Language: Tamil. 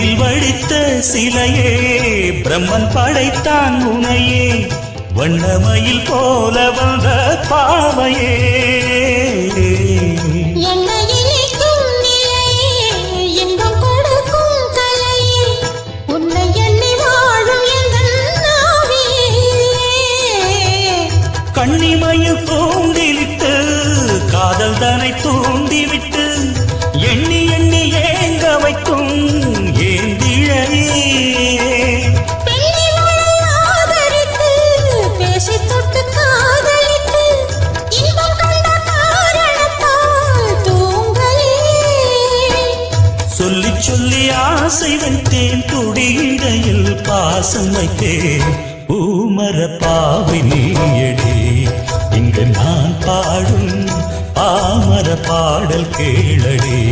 கல்லில் வடித்த சிலையே பிரம்மன் படைத்தான் உனையே வண்ணமயில் போல வந்த பாவையே கண்ணிமயில் தூண்டிலிட்டு காதல் தனை தூண்டிவிட்டு எண்ணி எண்ணி ஏங்க வைக்கும் ஏந்திழையே சொல்லி சொல்லி ஆசை வைத்தேன் துடியிடையில் பாசம் வைத்தேன் பூமர பாவை நீயடி இங்கு நான் பாடும் பாமர பாடல் கேளடி.